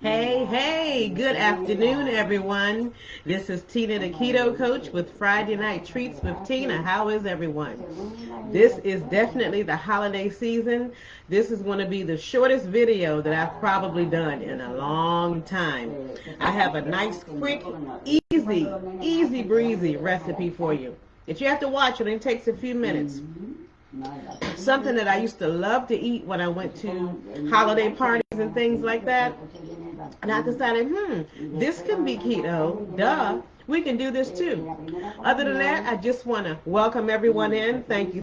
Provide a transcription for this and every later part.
Hey, good afternoon, everyone. This is Tina, the Keto Coach, with Friday Night Treats with Tina. How is everyone? This is definitely the holiday season. This is going to be the shortest video that I've probably done in a long time. I have a nice, quick, easy breezy recipe for you that you have to watch. It only takes a few minutes. Something that I used to love to eat when I went to holiday parties and things like that. And I decided, this can be keto. Duh. We can do this too. Other than that, I just want to welcome everyone in. Thank you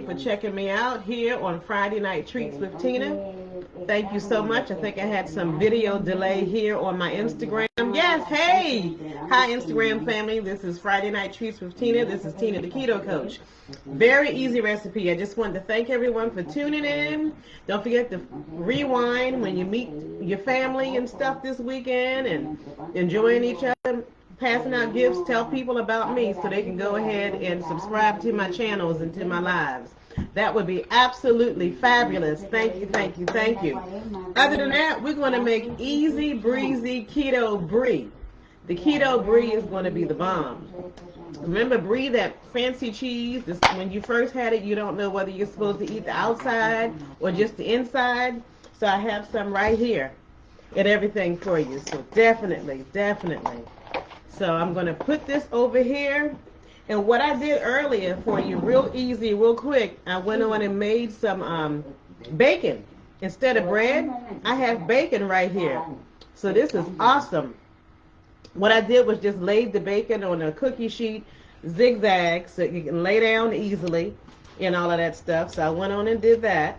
for checking me out here on Friday Night Treats with Tina. Thank you so much. I think I had some video delay here on my Instagram. Yes, hey! Hi, Instagram family. This is Friday Night Treats with Tina. This is Tina, the Keto Coach. Very easy recipe. I just wanted to thank everyone for tuning in. Don't forget to rewind when you meet your family and stuff this weekend and enjoying each other, passing out gifts. Tell people about me so they can go ahead and subscribe to my channels and to my lives. That would be absolutely fabulous. Thank you. Other than that, we're going to make easy breezy Keto Brie. The Keto Brie is going to be the bomb. Remember Brie, that fancy cheese? When you first had it, you don't know whether you're supposed to eat the outside or just the inside. So I have some right here and everything for you. So definitely. So I'm going to put this over here. And what I did earlier for you, real easy, real quick, I went on and made some bacon. Instead of bread, I have bacon right here. So this is awesome. What I did was just laid the bacon on a cookie sheet, zigzag, so you can lay down easily and all of that stuff. So I went on and did that.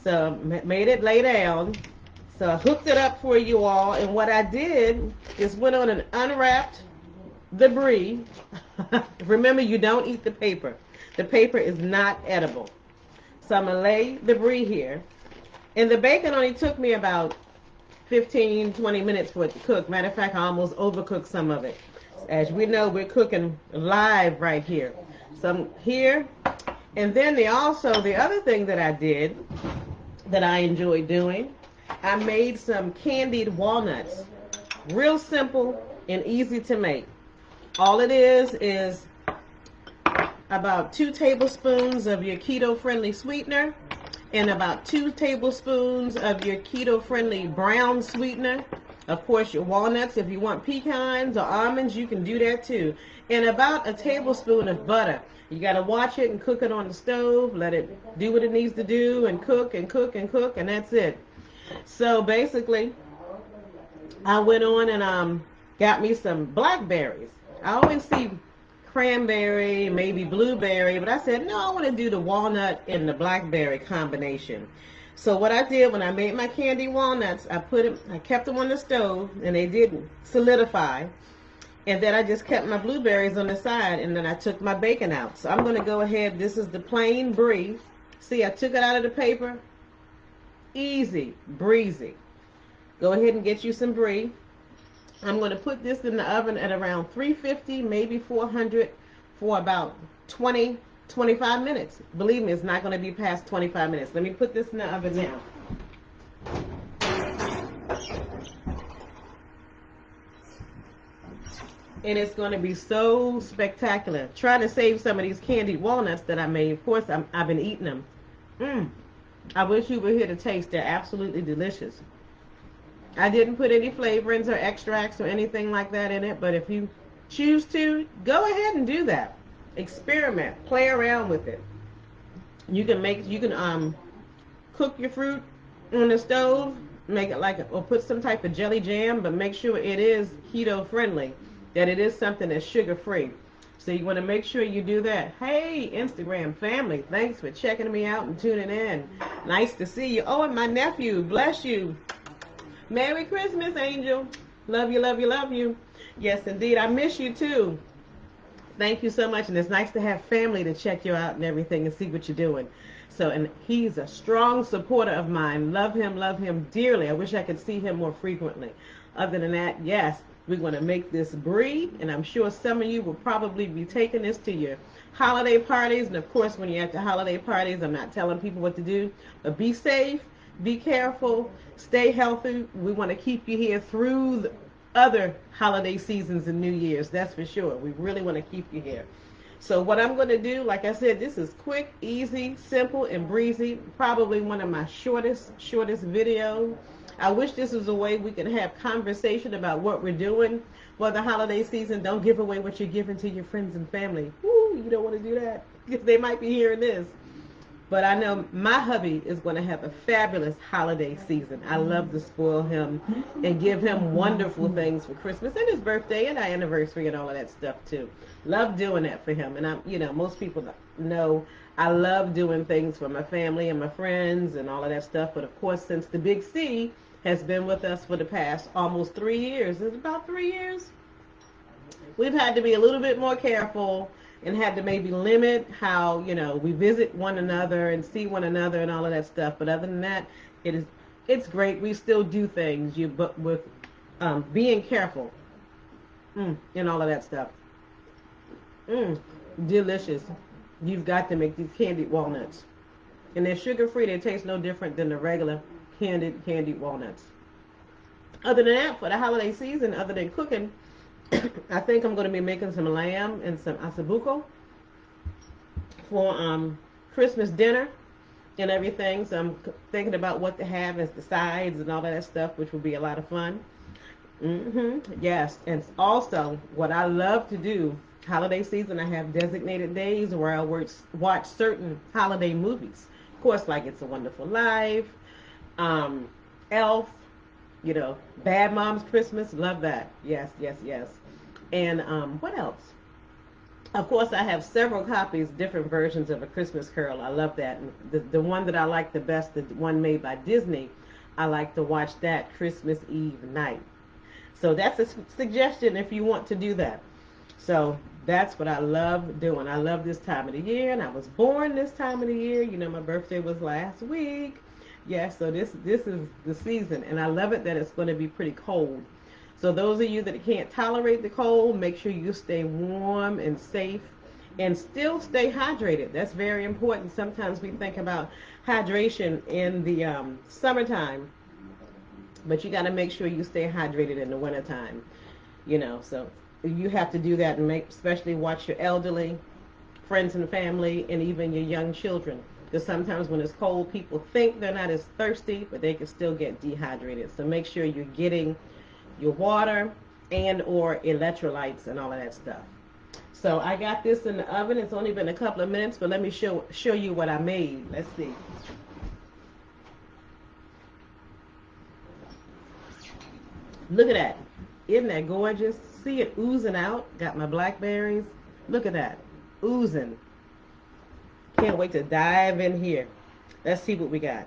So made it lay down. So I hooked it up for you all. And what I did is went on and unwrapped the brie. Remember, you don't eat the paper. The paper is not edible. So I'm going to lay the brie here. And the bacon only took me about 15-20 minutes for it to cook. Matter of fact, I almost overcooked some of it. As we know, we're cooking live right here. So I'm here. And then the other thing that I did that I enjoyed doing, I made some candied walnuts. Real simple and easy to make. All it is about 2 tablespoons of your keto-friendly sweetener and about 2 tablespoons of your keto-friendly brown sweetener. Of course, your walnuts. If you want pecans or almonds, you can do that too. And about a tablespoon of butter. You got to watch it and cook it on the stove. Let it do what it needs to do and cook, and that's it. So basically, I went on and got me some blackberries. I always see cranberry, maybe blueberry, but I said, no, I want to do the walnut and the blackberry combination. So what I did when I made my candy walnuts, I kept them on the stove, and they didn't solidify. And then I just kept my blueberries on the side, and then I took my bacon out. So I'm going to go ahead. This is the plain brie. See, I took it out of the paper. Easy, breezy. Go ahead and get you some brie. I'm going to put this in the oven at around 350, maybe 400 for about 20-25 minutes. Believe me, it's not going to be past 25 minutes. Let me put this in the oven now. And it's going to be so spectacular. Try to save some of these candied walnuts that I made. Of course, I've been eating them. I wish you were here to taste. They're absolutely delicious. I didn't put any flavorings or extracts or anything like that in it, but if you choose to, go ahead and do that. Experiment, play around with it. You can cook your fruit on the stove, make it or put some type of jelly jam, but make sure it is keto friendly, that it is something that's sugar free. So you want to make sure you do that. Hey, Instagram family, thanks for checking me out and tuning in. Nice to see you. Oh, and my nephew, bless you. Merry Christmas, Angel. Love you. Yes, indeed. I miss you, too. Thank you so much. And it's nice to have family to check you out and everything and see what you're doing. So, and he's a strong supporter of mine. Love him dearly. I wish I could see him more frequently. Other than that, yes, we're going to make this brie. And I'm sure some of you will probably be taking this to your holiday parties. And, of course, when you're at the holiday parties, I'm not telling people what to do. But be safe. Be careful. Stay healthy. We want to keep you here through the other holiday seasons and New Year's. That's for sure. We really want to keep you here. So what I'm going to do, like I said, this is quick, easy, simple, and breezy. Probably one of my shortest videos. I wish this was a way we could have conversation about what we're doing for the holiday season. Don't give away what you're giving to your friends and family. Woo, you don't want to do that because they might be hearing this. But I know my hubby is going to have a fabulous holiday season. I love to spoil him and give him wonderful things for Christmas and his birthday and our anniversary and all of that stuff too. Love doing that for him. And most people know I love doing things for my family and my friends and all of that stuff. But of course, since the Big C has been with us for the past almost 3 years, it's about 3 years, we've had to be a little bit more careful and had to maybe limit how, we visit one another and see one another and all of that stuff. But other than that, it's great. We still do things, but with being careful and all of that stuff. Delicious. You've got to make these candied walnuts. And they're sugar-free. They taste no different than the regular candied walnuts. Other than that, for the holiday season, other than cooking, I think I'm going to be making some lamb and some asabuco for Christmas dinner and everything. So I'm thinking about what to have as the sides and all of that stuff, which will be a lot of fun. Yes, and also what I love to do, holiday season, I have designated days where I watch certain holiday movies. Of course, like It's a Wonderful Life, Elf, Bad Moms Christmas, love that. Yes. And what else? Of course, I have several copies, different versions of A Christmas Carol. I love that. And the one that I like the best, the one made by Disney, I like to watch that Christmas Eve night. So that's a suggestion if you want to do that. So that's what I love doing. I love this time of the year, and I was born this time of the year. My birthday was last week. Yes, so this is the season, and I love it that it's going to be pretty cold. So those of you that can't tolerate the cold, make sure you stay warm and safe and still stay hydrated. That's very important. Sometimes we think about hydration in the summertime, but you got to make sure you stay hydrated in the wintertime. So you have to do that, and especially watch your elderly, friends and family, and even your young children. Because sometimes when it's cold, people think they're not as thirsty, but they can still get dehydrated. So make sure you're getting your water and or electrolytes and all of that stuff. So I got this in the oven. It's only been a couple of minutes, but let me show you what I made. Let's see. Look at that. Isn't that gorgeous? See it oozing out? Got my blackberries. Look at that. Oozing. Can't wait to dive in here. Let's see what we got.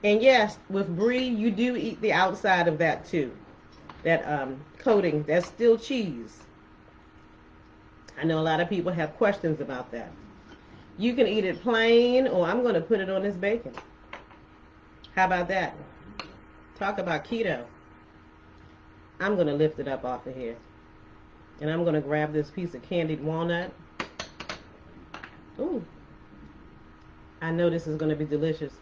And yes, with brie, you do eat the outside of that too. That coating, that's still cheese. I know a lot of people have questions about that. You can eat it plain, or I'm going to put it on this bacon. How about that? Talk about keto. I'm going to lift it up off of here. And I'm going to grab this piece of candied walnut. Ooh. I know this is going to be delicious.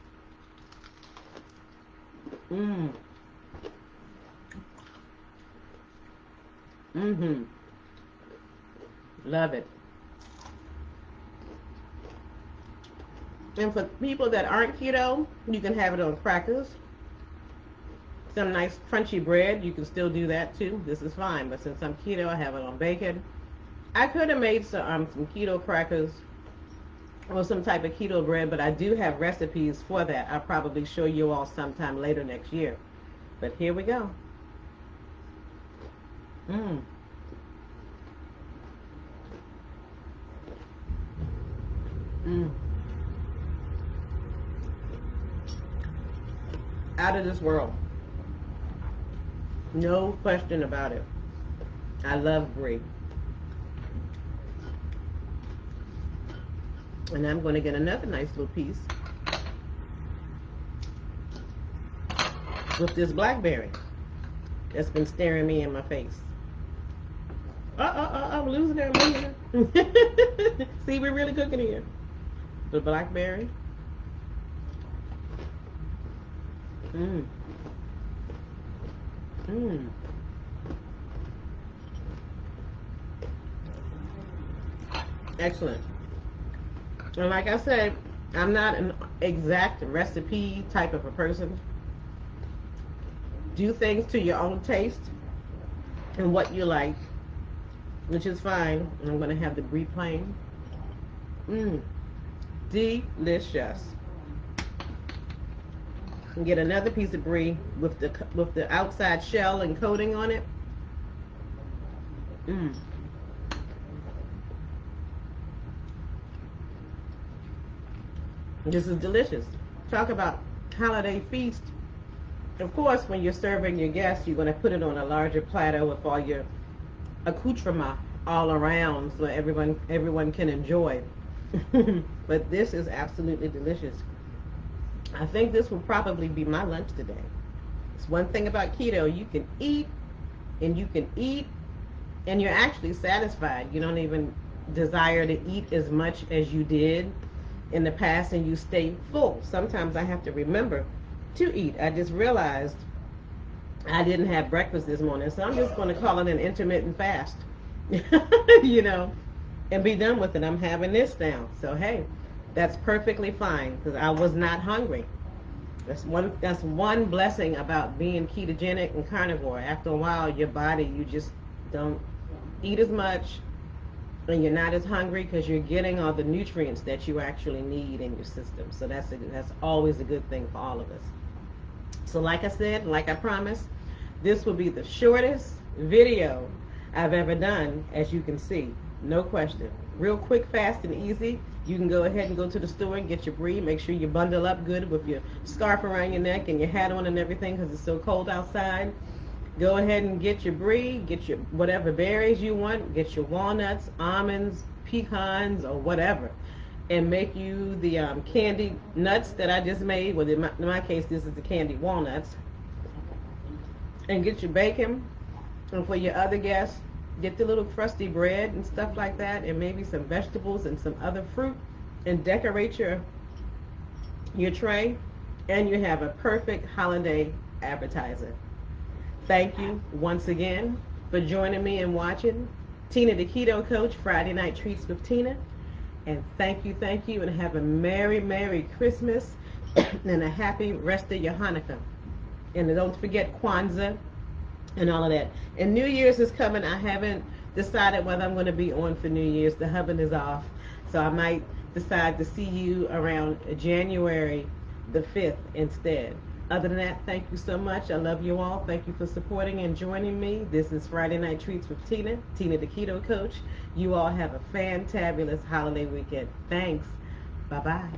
Love it. And for people that aren't keto, you can have it on crackers. Some nice crunchy bread, you can still do that too. This is fine, but since I'm keto, I have it on bacon. I could have made some keto crackers or some type of keto bread, but I do have recipes for that. I'll probably show you all sometime later next year. But here we go. Out of this world. No question about it. I love brie. And I'm going to get another nice little piece with this blackberry that's been staring me in my face. I'm losing it. I'm losing it. See, we're really cooking here. The blackberry. Mmm. Mmm. Excellent. And like I said, I'm not an exact recipe type of a person. Do things to your own taste and what you like, which is fine. I'm going to have the brie plain. Mmm. Delicious. And get another piece of brie with the outside shell and coating on it. Mmm. This is delicious. Talk about holiday feast. Of course, when you're serving your guests, you're going to put it on a larger platter with all your accoutrement all around so everyone can enjoy. But this is absolutely delicious. I think this will probably be my lunch today. It's one thing about keto. You can eat and you can eat and you're actually satisfied. You don't even desire to eat as much as you did in the past, and you stay full. Sometimes I have to remember to eat. I just realized I didn't have breakfast this morning, so I'm just going to call it an intermittent fast. You know, and be done with it. I'm having this now, so hey, that's perfectly fine because I was not hungry. That's one blessing about being ketogenic and carnivore. After a while, your body, you just don't eat as much, and you're not as hungry because you're getting all the nutrients that you actually need in your system. So that's always a good thing for all of us. So like I said, like I promised, this will be the shortest video I've ever done, as you can see. No question. Real quick, fast, and easy. You can go ahead and go to the store and get your brie. Make sure you bundle up good with your scarf around your neck and your hat on and everything because it's so cold outside. Go ahead and get your brie, get your whatever berries you want, get your walnuts, almonds, pecans, or whatever, and make you the candied nuts that I just made. Well, in my case, this is the candied walnuts. And get your bacon, and for your other guests, get the little crusty bread and stuff like that, and maybe some vegetables and some other fruit, and decorate your tray, and you have a perfect holiday appetizer. Thank you once again for joining me and watching Tina the Keto Coach, Friday Night Treats with Tina. And thank you, and have a Merry, Merry Christmas and a happy rest of your Hanukkah. And don't forget Kwanzaa and all of that. And New Year's is coming. I haven't decided whether I'm going to be on for New Year's. The oven is off. So I might decide to see you around January the 5th instead. Other than that, thank you so much. I love you all. Thank you for supporting and joining me. This is Friday Night Treats with Tina the Keto Coach. You all have a fantabulous holiday weekend. Thanks. Bye-bye.